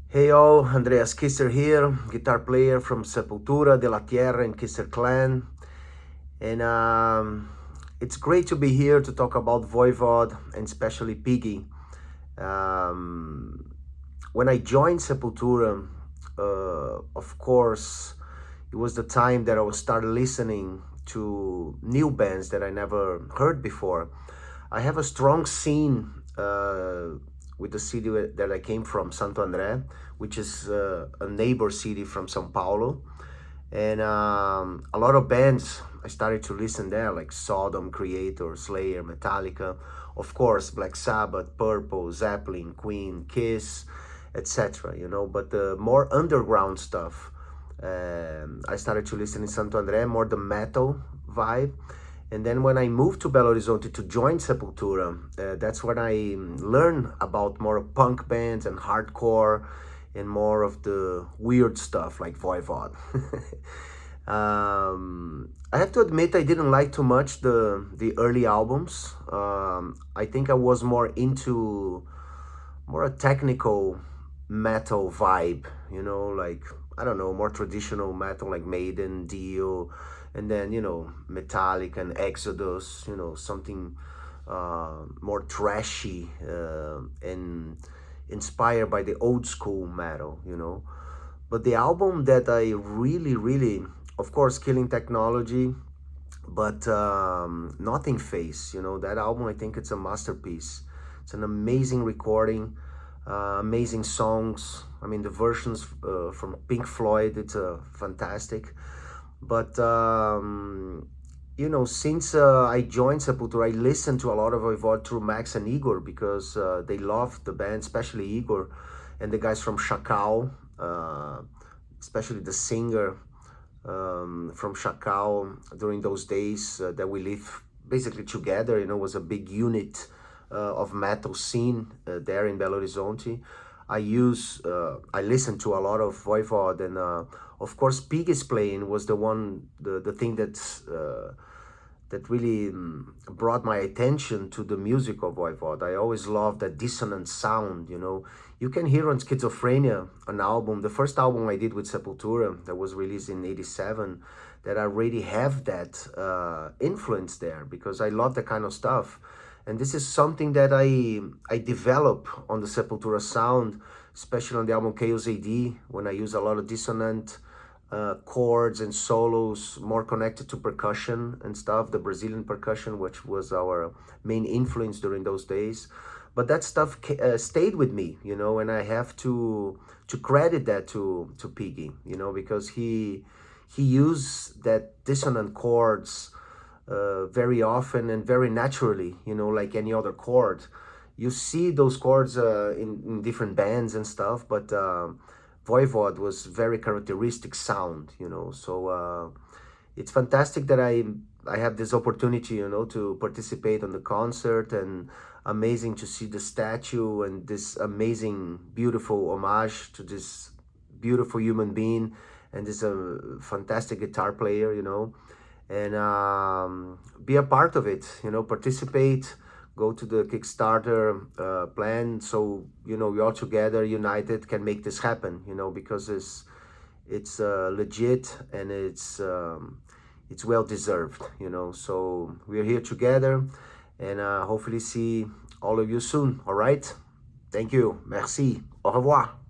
Hey all, Andreas here, guitar player from Sepultura, De La Tierra and Kisser Clan. And it's great to be here to talk about Voivod and especially Piggy. Um, when I joined Sepultura, of course, it was the time that I was started listening to new bands that I never heard before. I have a strong scene with the city that I came from, Santo André, which is a neighbor city from São Paulo. And a lot of bands I started to listen there, like Sodom, Creator, Slayer, Metallica, of course, Black Sabbath, Purple, Zeppelin, Queen, Kiss, etc. But the more underground stuff, I started to listen in Santo André, more the metal vibe. And then when I moved to Belo Horizonte to join Sepultura, that's when I learned about more punk bands and hardcore and more of the weird stuff like Voivod. I have to admit I didn't like too much the early albums. I think I was more into more a technical metal vibe, like I don't know, more traditional metal like Maiden, Dio, and then Metallica and Exodus, something more trashy and inspired by the old school metal. But the album that I really, of course, Killing Technology, but Nothing Face, that album, I think it's a masterpiece. It's an amazing recording, amazing songs. I mean, the versions from Pink Floyd, it's fantastic. But since I joined Sepultura, I listened to a lot of Voivod through Max and Igor because they love the band, especially Igor and the guys from Chacal, especially the singer from Chacal during those days that we lived basically together. Was a big unit of metal scene there in Belo Horizonte. I listened to a lot of Voivod, and of course Piggy's playing was the thing that really brought my attention to the music of Voivod. I always loved that dissonant sound. You can hear on Schizophrenia, an album, the first album I did with Sepultura that was released in '87, that I already have that influence there because I love that kind of stuff. And this is something that I develop on the Sepultura sound, especially on the album Chaos AD, when I use a lot of dissonant chords and solos, more connected to percussion and stuff, the Brazilian percussion, which was our main influence during those days. But that stuff stayed with me, and I have to credit that to Piggy, because he used that dissonant chords very often and very naturally, like any other chord. You see those chords in different bands and stuff, but Voivod was very characteristic sound, so it's fantastic that I have this opportunity, to participate on the concert, and amazing to see the statue and this amazing, beautiful homage to this beautiful human being and this fantastic guitar player, and be a part of it, participate, go to the Kickstarter plan, so we all together, united, can make this happen, because it's legit and it's well deserved, so we're here together, and hopefully see all of you soon. All right, thank you, merci, au revoir.